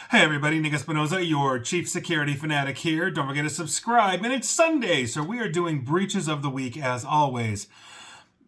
Hey everybody, Nick Espinoza, your chief security fanatic here. Don't forget to subscribe, and it's Sunday, so we are doing breaches of the week as always.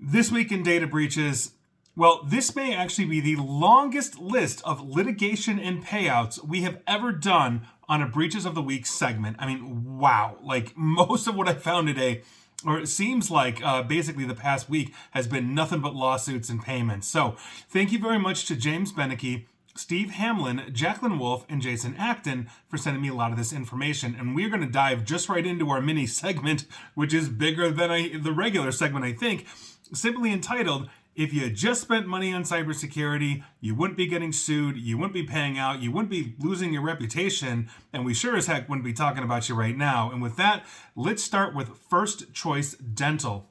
This week in data breaches, well, this may actually be the longest list of litigation and payouts we have ever done on a breaches of the week segment. I mean, wow, like most of what I found today, or it seems like basically the past week has been nothing but lawsuits and payments. So thank you very much to James Beneke, Steve Hamlin, Jacqueline Wolf, and Jason Acton for sending me a lot of this information. And we're going to dive just right into our mini segment, which is bigger than the regular segment, I think, simply entitled, If You Just Spent Money on Cybersecurity, You Wouldn't Be Getting Sued, You Wouldn't Be Paying Out, You Wouldn't Be Losing Your Reputation, and we sure as heck wouldn't be talking about you right now. And with that, let's start with First Choice Dental.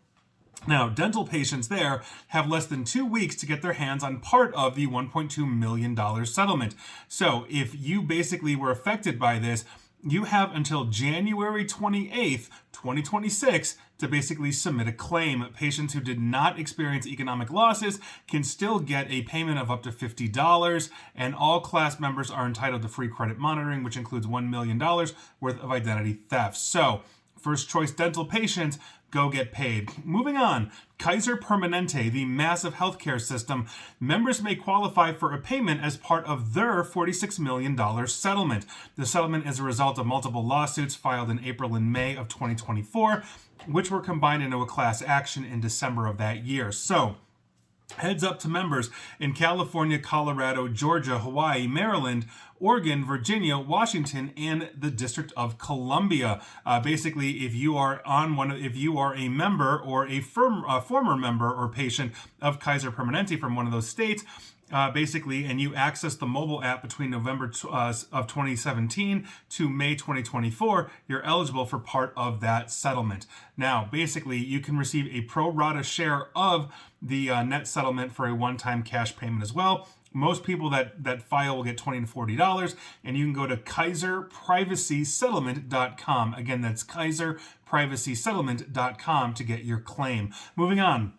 Now, dental patients there have less than 2 weeks to get their hands on part of the $1.2 million settlement. So if you basically were affected by this, you have until January 28th, 2026 to basically submit a claim. Patients who did not experience economic losses can still get a payment of up to $50, and all class members are entitled to free credit monitoring, which includes $1 million worth of identity theft. So, First Choice Dental patients, go get paid. Moving on, Kaiser Permanente, the massive healthcare system, members may qualify for a payment as part of their $46 million settlement. The settlement is a result of multiple lawsuits filed in April and May of 2024, which were combined into a class action in December of that year. So, heads up to members in California, Colorado, Georgia, Hawaii, Maryland, Oregon, Virginia, Washington, and the District of Columbia. Basically, if you are a member or a former member or patient of Kaiser Permanente from one of those states, and you access the mobile app between November of 2017 to May 2024, you're eligible for part of that settlement. Now, basically, you can receive a pro rata share of the net settlement for a one-time cash payment as well. Most people that file will get $20 to $40, and you can go to KaiserPrivacySettlement.com. Again, that's KaiserPrivacySettlement.com to get your claim. Moving on.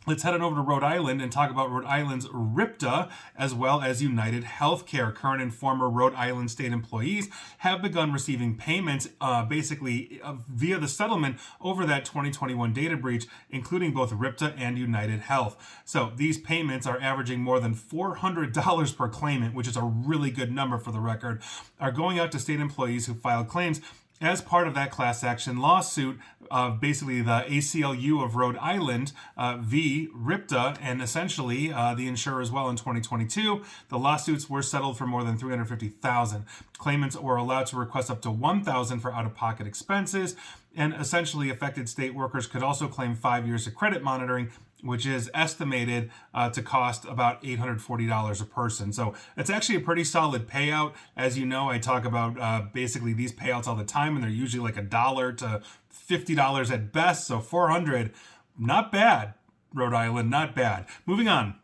Let's head on over to Rhode Island and talk about Rhode Island's RIPTA as well as United Healthcare. Current and former Rhode Island state employees have begun receiving payments via the settlement over that 2021 data breach, including both RIPTA and United Health. So these payments are averaging more than $400 per claimant, which is a really good number for the record, are going out to state employees who filed claims as part of that class action lawsuit of basically the ACLU of Rhode Island v. RIPTA, and essentially the insurer as well in 2022. The lawsuits were settled for more than $350,000. Claimants were allowed to request up to $1,000 for out-of-pocket expenses, and essentially affected state workers could also claim 5 years of credit monitoring, which is estimated to cost about $840 a person. So it's actually a pretty solid payout. As you know, I talk about basically these payouts all the time, and they're usually like $1 to $50 at best. So $400, not bad, Rhode Island, not bad. Moving on.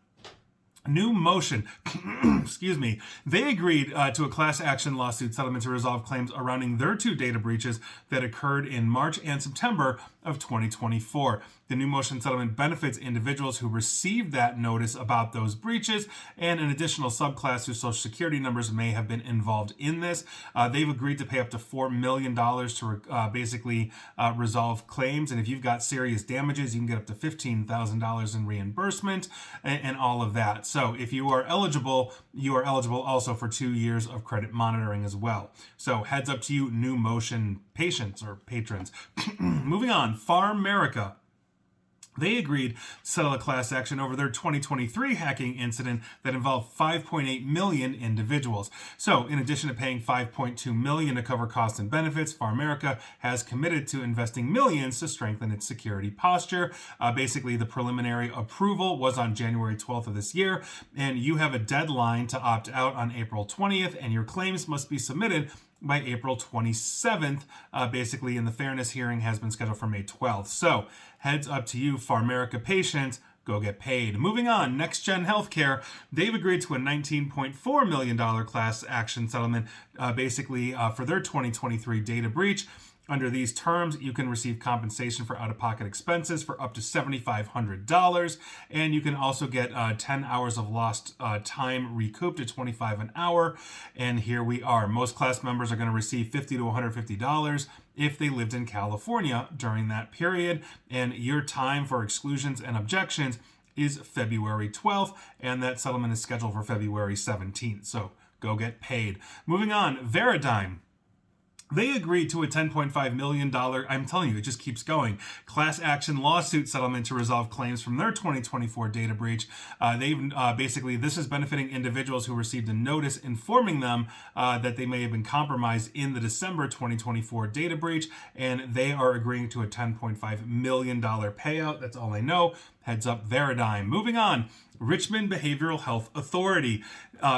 New Motion, excuse me, they agreed to a class action lawsuit settlement to resolve claims surrounding their two data breaches that occurred in March and September of 2024. The New Motion settlement benefits individuals who received that notice about those breaches and an additional subclass whose social security numbers may have been involved in this. They've agreed to pay up to $4 million to resolve claims. And if you've got serious damages, you can get up to $15,000 in reimbursement and all of that. So if you are eligible also for 2 years of credit monitoring as well. So heads up to you, New Motion patients or patrons. Moving on, PharMerica. They agreed to settle a class action over their 2023 hacking incident that involved 5.8 million individuals. So, in addition to paying $5.2 million to cover costs and benefits, PharMerica has committed to investing millions to strengthen its security posture. Basically, the preliminary approval was on January 12th of this year, and you have a deadline to opt out on April 20th, and your claims must be submitted by April 27th, and the fairness hearing has been scheduled for May 12th. So, heads up to you, PharMerica patients, go get paid. Moving on, Next Gen Healthcare, they've agreed to a $19.4 million class action settlement, for their 2023 data breach. Under these terms, you can receive compensation for out-of-pocket expenses for up to $7,500, and you can also get 10 hours of lost time recouped at $25 an hour. And here we are. Most class members are going to receive $50 to $150 if they lived in California during that period, and your time for exclusions and objections is February 12th, and that settlement is scheduled for February 17th. So go get paid. Moving on, Veradigm. They agreed to a $10.5 million, I'm telling you, it just keeps going, class action lawsuit settlement to resolve claims from their 2024 data breach. Basically, this is benefiting individuals who received a notice informing them that they may have been compromised in the December 2024 data breach, and they are agreeing to a $10.5 million payout. That's all I know. Heads up, Veradigm. Moving on. Richmond Behavioral Health Authority.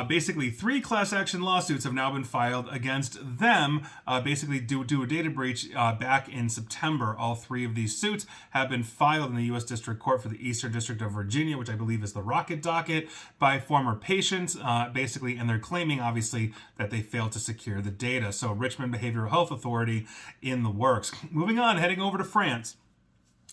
Basically, 3 class action lawsuits have now been filed against them, basically due to a data breach back in September. All 3 of these suits have been filed in the U.S. District Court for the Eastern District of Virginia, which I believe is the Rocket Docket, by former patients, basically, and they're claiming, obviously, that they failed to secure the data. So, Richmond Behavioral Health Authority in the works. Moving on, heading over to France.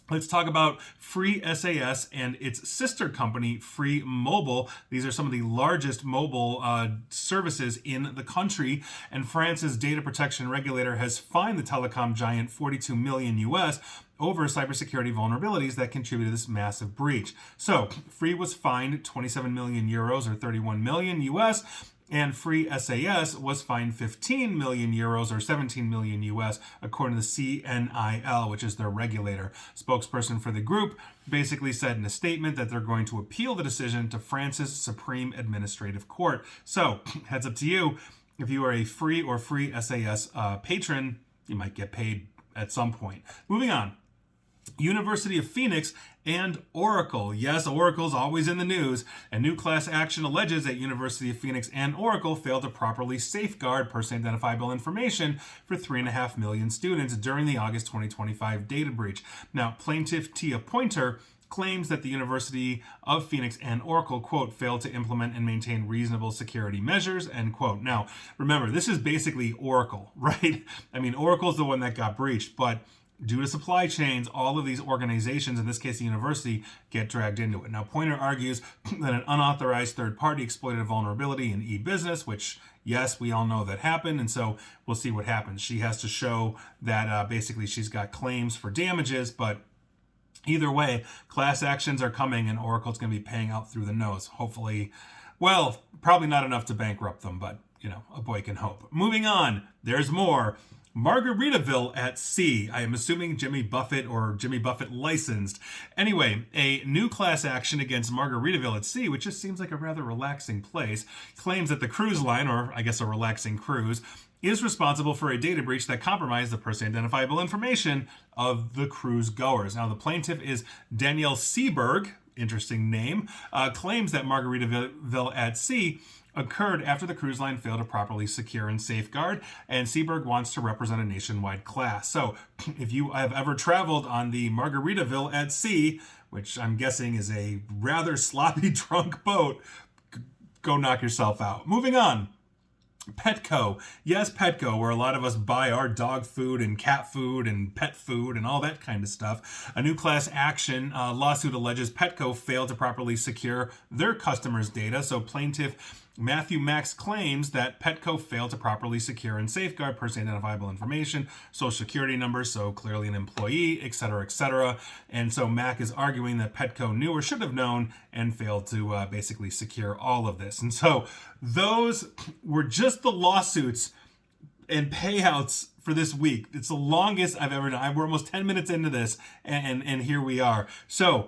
Let's talk about Free SAS and its sister company, Free Mobile. These are some of the largest mobile services in the country, and France's data protection regulator has fined the telecom giant 42 million US over cybersecurity vulnerabilities that contributed to this massive breach. So, Free was fined 27 million euros or 31 million US, and Free SAS was fined 15 million euros or 17 million US, according to the CNIL, which is their regulator. Spokesperson for the group basically said in a statement that they're going to appeal the decision to France's Supreme Administrative Court. So, heads up to you. If you are a Free or Free SAS patron, you might get paid at some point. Moving on. University of Phoenix and Oracle. Yes, Oracle's always in the news. A new class action alleges that University of Phoenix and Oracle failed to properly safeguard personally identifiable information for 3.5 million students during the August 2025 data breach. Now, plaintiff Tia Pointer claims that the University of Phoenix and Oracle, quote, failed to implement and maintain reasonable security measures, end quote. Now, remember, this is basically Oracle, right? I mean, Oracle's the one that got breached, but due to supply chains, all of these organizations, in this case the university, get dragged into it. Now, Pointer argues that an unauthorized third party exploited a vulnerability in e-business, which, yes, we all know that happened, and so we'll see what happens. She has to show that basically she's got claims for damages, but either way, class actions are coming, and Oracle's going to be paying out through the nose. Hopefully, well, probably not enough to bankrupt them, but, you know, a boy can hope. Moving on, there's more. Margaritaville at sea. I am assuming Jimmy Buffett or Jimmy Buffett licensed. Anyway, a new class action against Margaritaville at sea, which just seems like a rather relaxing place, claims that the cruise line, or I guess a relaxing cruise, is responsible for a data breach that compromised the personally identifiable information of the cruise goers. Now, the plaintiff is Danielle Seberg, interesting name, claims that Margaritaville at sea occurred after the cruise line failed to properly secure and safeguard, and Seberg wants to represent a nationwide class. So, if you have ever traveled on the Margaritaville at sea, which I'm guessing is a rather sloppy drunk boat, go knock yourself out. Moving on. Petco. Yes, Petco, where a lot of us buy our dog food and cat food and pet food and all that kind of stuff. A new class action lawsuit alleges Petco failed to properly secure their customers' data. So plaintiff Matthew Max claims that Petco failed to properly secure and safeguard personally identifiable information, social security numbers, so clearly an employee, etc., etc. And so Mac is arguing that Petco knew or should have known and failed to basically secure all of this. And so those were just the lawsuits and payouts for this week. It's the longest I've ever done. We're almost 10 minutes into this, and here we are. So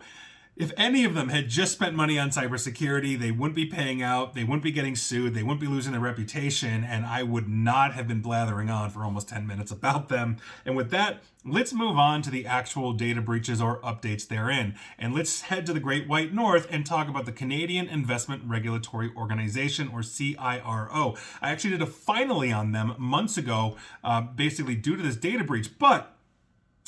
if any of them had just spent money on cybersecurity, they wouldn't be paying out, they wouldn't be getting sued, they wouldn't be losing their reputation, and I would not have been blathering on for almost 10 minutes about them. And with that, let's move on to the actual data breaches or updates therein. And let's head to the Great White North and talk about the Canadian Investment Regulatory Organization, or CIRO. I actually did a finally on them months ago, basically due to this data breach, but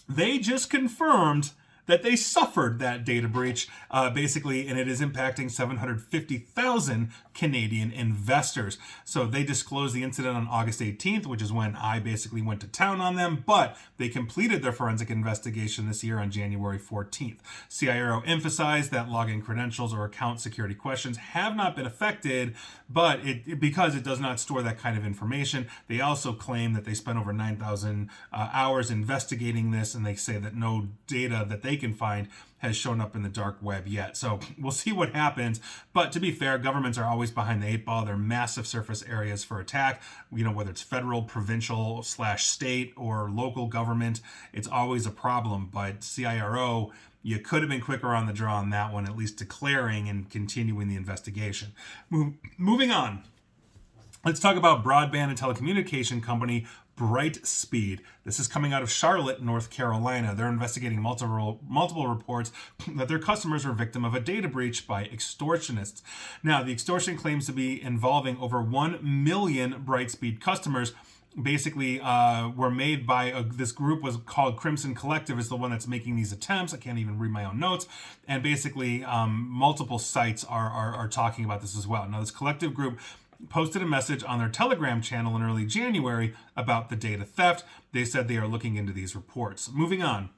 they just confirmed that they suffered that data breach, basically, and it is impacting 750,000 Canadian investors. So they disclosed the incident on August 18th, which is when I basically went to town on them, but they completed their forensic investigation this year on January 14th. CIRO emphasized that login credentials or account security questions have not been affected, but because it does not store that kind of information. They also claim that they spent over 9,000 hours investigating this, and they say that no data that they can find has shown up in the dark web yet. So we'll see what happens. But to be fair, governments are always behind the eight ball. They're massive surface areas for attack. Whether it's federal, provincial / state or local government, it's always a problem. But CIRO, you could have been quicker on the draw on that one, at least declaring and continuing the investigation. Moving on. Let's talk about broadband and telecommunication company Brightspeed. This is coming out of Charlotte, North Carolina. They're investigating multiple reports that their customers were victim of a data breach by extortionists. Now, the extortion claims to be involving over 1 million Brightspeed customers. Basically, were made by this group was called Crimson Collective, is the one that's making these attempts. I can't even read my own notes. And basically, multiple sites are talking about this as well. Now, this collective group posted a message on their Telegram channel in early January about the data theft. They said they are looking into these reports. Moving on.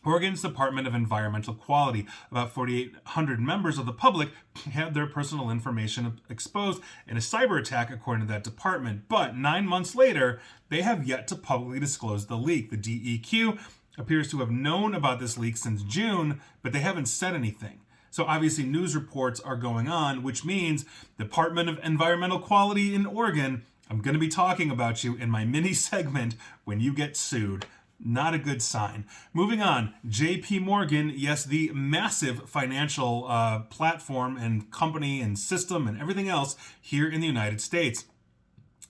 Oregon's Department of Environmental Quality. About 4,800 members of the public had their personal information exposed in a cyber attack, according to that department. But 9 months later, they have yet to publicly disclose the leak. The DEQ appears to have known about this leak since June, but they haven't said anything. So obviously news reports are going on, which means Department of Environmental Quality in Oregon, I'm going to be talking about you in my mini segment when you get sued. Not a good sign. Moving on, JPMorgan, yes, the massive financial platform and company and system and everything else here in the United States.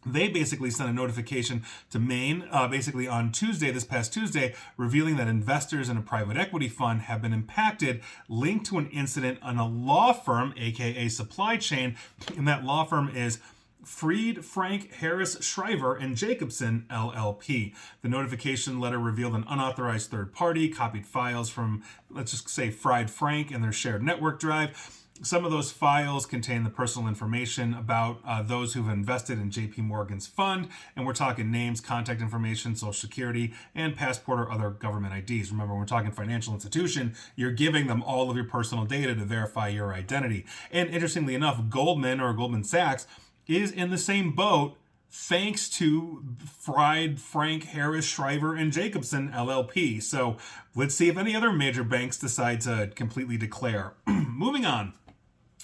They basically sent a notification to Maine, basically on Tuesday, this past Tuesday, revealing that investors in a private equity fund have been impacted, linked to an incident on a law firm, aka supply chain, and that law firm is Fried, Frank, Harris, Shriver, and Jacobson, LLP. The notification letter revealed an unauthorized third party, copied files from, let's just say, Fried Frank and their shared network drive. Some of those files contain the personal information about those who've invested in JP Morgan's fund, and we're talking names, contact information, social security, and passport or other government IDs. Remember, when we're talking financial institution, you're giving them all of your personal data to verify your identity. And interestingly enough, Goldman Sachs is in the same boat thanks to Fried, Frank, Harris, Shriver, and Jacobson, LLP. So let's see if any other major banks decide to completely declare. Moving on.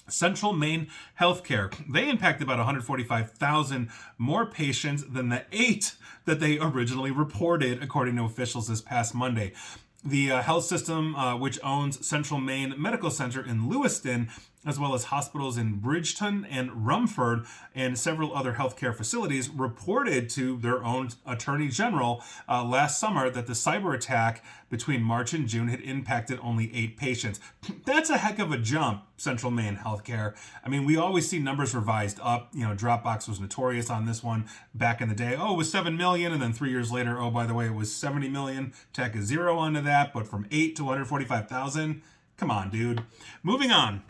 Central Maine Healthcare. They impacted about 145,000 more patients than the 8 that they originally reported, according to officials this past Monday. The health system, which owns Central Maine Medical Center in Lewiston, as well as hospitals in Bridgeton and Rumford and several other healthcare facilities, reported to their own attorney general last summer that the cyber attack between March and June had impacted only 8 patients. That's a heck of a jump, Central Maine Healthcare. I mean, we always see numbers revised up. Dropbox was notorious on this one back in the day. Oh, it was 7 million, and then 3 years later, oh, by the way, it was 70 million. Tack a zero onto that, but from 8 to 145,000? Come on, dude. Moving on.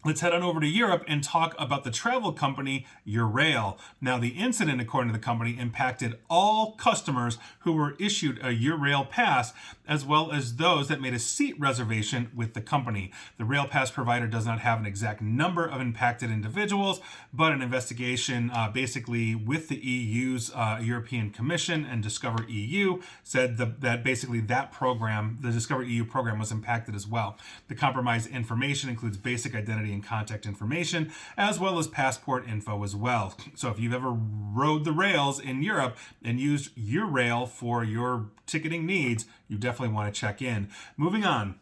Let's head on over to Europe and talk about the travel company Eurail. Now, the incident, according to the company, impacted all customers who were issued a Eurail pass, as well as those that made a seat reservation with the company. The Rail Pass provider does not have an exact number of impacted individuals, but an investigation basically with the EU's European Commission and Discover EU said that basically that program, the Discover EU program, was impacted as well. The compromised information includes basic identity and contact information, as well as passport info as well. So if you've ever rode the rails in Europe and used Eurail for your ticketing needs, you definitely want to check in. Moving on.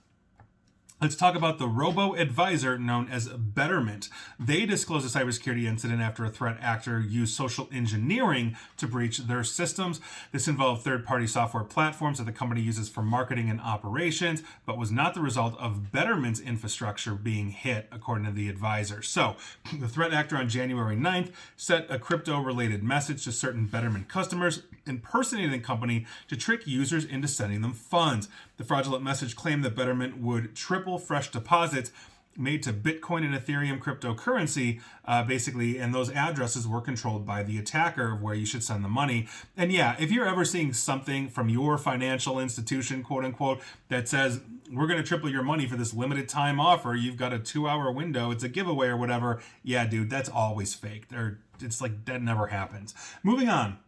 Let's talk about the robo-advisor known as Betterment. They disclosed a cybersecurity incident after a threat actor used social engineering to breach their systems. This involved third-party software platforms that the company uses for marketing and operations, but was not the result of Betterment's infrastructure being hit, according to the advisor. So, the threat actor on January 9th sent a crypto-related message to certain Betterment customers, impersonating the company to trick users into sending them funds. The fraudulent message claimed that Betterment would triple fresh deposits made to Bitcoin and Ethereum cryptocurrency, basically, and those addresses were controlled by the attacker of where you should send the money. And yeah, if you're ever seeing something from your financial institution, quote unquote, that says, we're going to triple your money for this limited time offer, you've got a 2-hour window, it's a giveaway or whatever, yeah, dude, that's always fake. It's like that never happens. Moving on.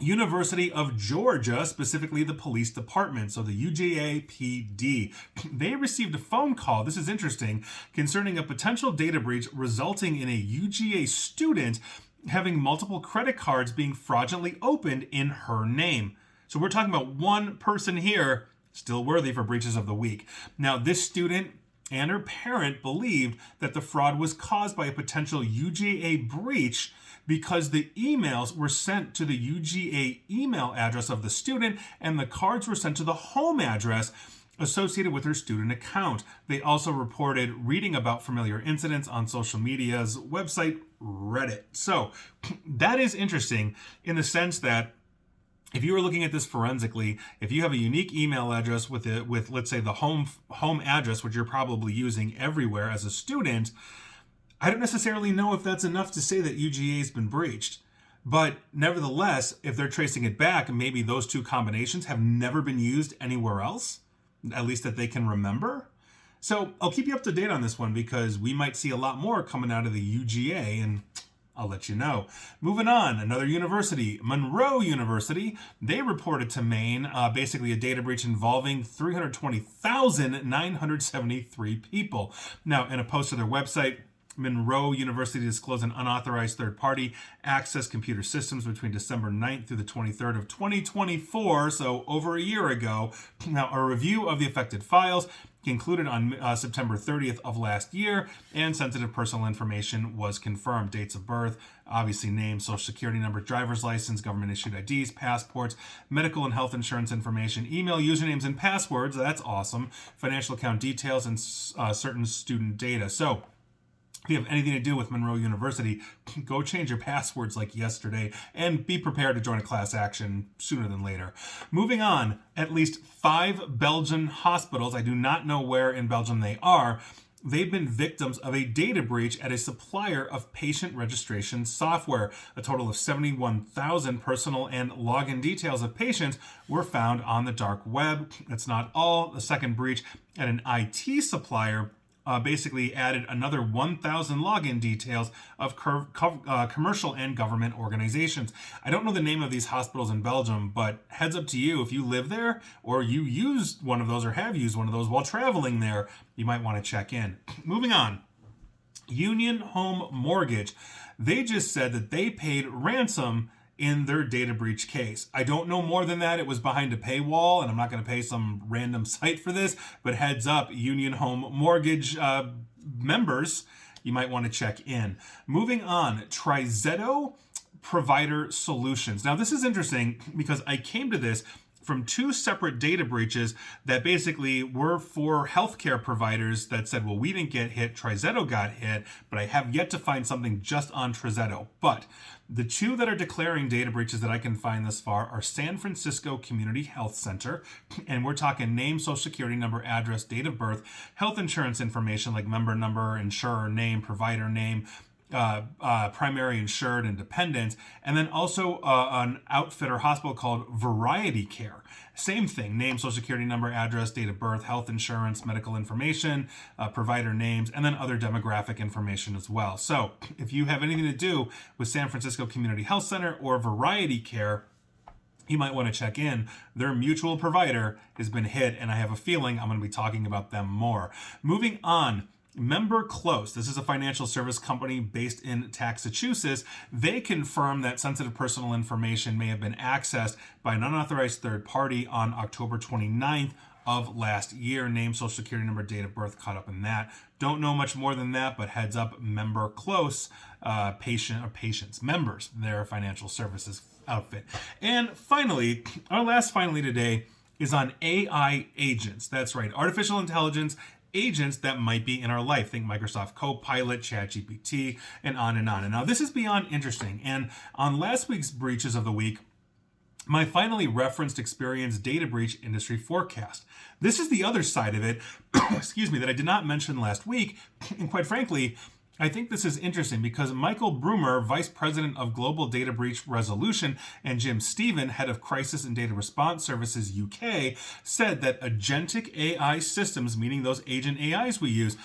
University of Georgia, specifically the police department, so the UGA-PD. They received a phone call, this is interesting, concerning a potential data breach resulting in a UGA student having multiple credit cards being fraudulently opened in her name. So we're talking about one person here, still worthy for breaches of the week. Now, this student and her parent believed that the fraud was caused by a potential UGA breach because the emails were sent to the UGA email address of the student and the cards were sent to the home address associated with her student account. They also reported reading about familiar incidents on social media's website, Reddit. So that is interesting in the sense that if you were looking at this forensically, if you have a unique email address with let's say the home address, which you're probably using everywhere as a student, I don't necessarily know if that's enough to say that UGA has been breached. But nevertheless, if they're tracing it back, maybe those two combinations have never been used anywhere else, at least that they can remember. So I'll keep you up to date on this one because we might see a lot more coming out of the UGA, and I'll let you know. Moving on, another university, Monroe University, they reported to Maine basically a data breach involving 320,973 people. Now, in a post to their website, Monroe University disclosed an unauthorized third party accessed computer systems between December 9th through the 23rd of 2024, so over a year ago. Now, a review of the affected files concluded on September 30th of last year, and sensitive personal information was confirmed. Dates of birth, obviously name, social security number, driver's license, government-issued IDs, passports, medical and health insurance information, email usernames and passwords, that's awesome, financial account details, and certain student data. So, if you have anything to do with Monroe University, go change your passwords like yesterday and be prepared to join a class action sooner than later. Moving on, at least 5 Belgian hospitals, I do not know where in Belgium they are, they've been victims of a data breach at a supplier of patient registration software. A total of 71,000 personal and login details of patients were found on the dark web. That's not all. The second breach at an IT supplier basically added another 1,000 login details of commercial and government organizations. I don't know the name of these hospitals in Belgium, but heads up to you, if you live there or you use one of those or have used one of those while traveling there, you might want to check in. Moving on. Union Home Mortgage. They just said that they paid ransom in their data breach case. I don't know more than that. It was behind a paywall, and I'm not going to pay some random site for this, but heads up, Union Home Mortgage members, you might want to check in. Moving on, Trizetto Provider Solutions. Now, this is interesting because I came to this from 2 separate data breaches that basically were for healthcare providers that said, well, we didn't get hit, Trizetto got hit, but I have yet to find something just on Trizetto. But the 2 that are declaring data breaches that I can find thus far are San Francisco Community Health Center, and we're talking name, social security number, address, date of birth, health insurance information like member number, insurer name, provider name, primary insured and dependent, and then also an outfit or hospital called Variety Care. Same thing, name, social security number, address, date of birth, health insurance, medical information, provider names, and then other demographic information as well. So if you have anything to do with San Francisco Community Health Center or Variety Care, you might want to check in. Their mutual provider has been hit, and I have a feeling I'm going to be talking about them more. Moving on, Member Close. This is a financial service company based in Massachusetts. They confirm that sensitive personal information may have been accessed by an unauthorized third party on October 29th of last year. Name, social security number, date of birth, caught up in that. Don't know much more than that, but heads up, member close, patients, members, their financial services outfit. And finally, our last finally today is on AI agents. That's right, artificial intelligence agents that might be in our life. Think Microsoft Copilot, ChatGPT, and on and on. And now this is beyond interesting. And on last week's Breaches of the Week, my finally referenced Experience Data Breach Industry Forecast. This is the other side of it, excuse me, that I did not mention last week. And quite frankly, I think this is interesting because Michael Brumer, Vice President of Global Data Breach Resolution, and Jim Stephen, Head of Crisis and Data Response Services UK, said that agentic AI systems, meaning those agent AIs we use,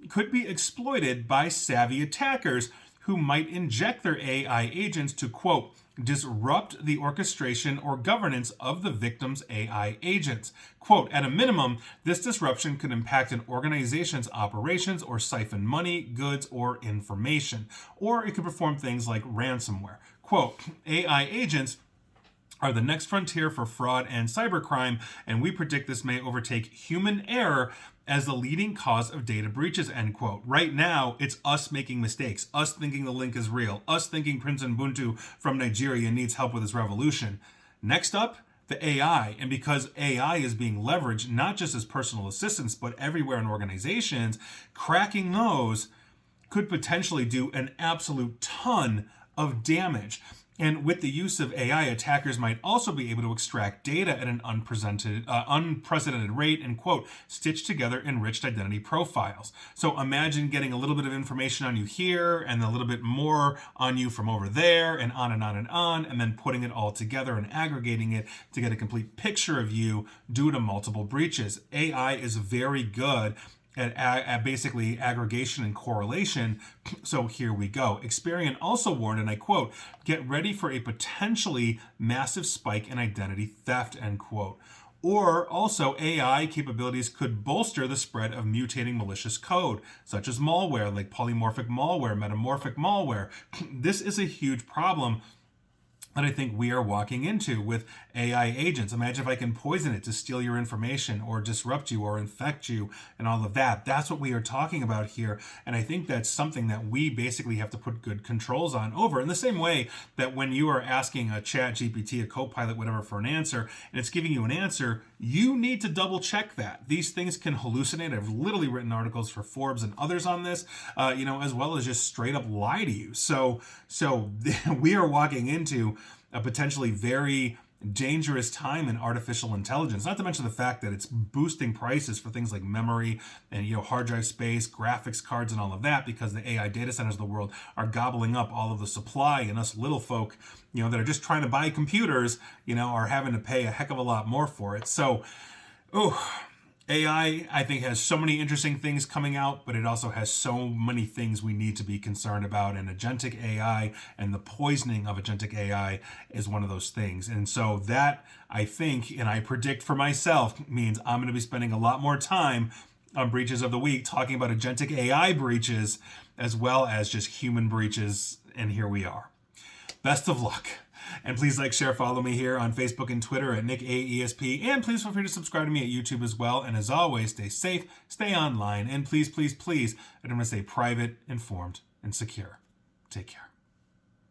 could be exploited by savvy attackers who might inject their AI agents to, quote, disrupt the orchestration or governance of the victim's AI agents. Quote, at a minimum, this disruption could impact an organization's operations or siphon money, goods, or information. Or it could perform things like ransomware. Quote, AI agents are the next frontier for fraud and cybercrime, and we predict this may overtake human error as the leading cause of data breaches, end quote. Right now, it's us making mistakes, us thinking the link is real, us thinking Prince Ubuntu from Nigeria needs help with his revolution. Next up, the AI. And because AI is being leveraged not just as personal assistants, but everywhere in organizations, cracking those could potentially do an absolute ton of damage. And with the use of AI, attackers might also be able to extract data at an unprecedented rate and, quote, stitch together enriched identity profiles. So imagine getting a little bit of information on you here and a little bit more on you from over there and on and on and on, and then putting it all together and aggregating it to get a complete picture of you due to multiple breaches. AI is very good at basically aggregation and correlation. So here we go. Experian also warned, and I quote, get ready for a potentially massive spike in identity theft, end quote. Or also AI capabilities could bolster the spread of mutating malicious code, such as malware, like polymorphic malware, metamorphic malware. This is a huge problem that I think we are walking into with AI agents. Imagine if I can poison it to steal your information or disrupt you or infect you and all of that. That's what we are talking about here. And I think that's something that we basically have to put good controls on over. In the same way that when you are asking a chat GPT, a Copilot, whatever, for an answer, and it's giving you an answer, you need to double check that. These things can hallucinate. I've literally written articles for Forbes and others on this, as well as just straight up lie to you. So we are walking into a potentially very dangerous time in artificial intelligence, not to mention the fact that it's boosting prices for things like memory and hard drive space, graphics cards, and all of that, because the AI data centers of the world are gobbling up all of the supply, and us little folk, that are just trying to buy computers, are having to pay a heck of a lot more for it. So, AI, I think, has so many interesting things coming out, but it also has so many things we need to be concerned about. And agentic AI and the poisoning of agentic AI is one of those things. And so that, I think, and I predict for myself, means I'm going to be spending a lot more time on Breaches of the Week talking about agentic AI breaches as well as just human breaches. And here we are. Best of luck. And please like, share, follow me here on Facebook and Twitter at NickAESP. And please feel free to subscribe to me at YouTube as well. And as always, stay safe, stay online, and please, please, please, I don't want to say private, informed, and secure. Take care.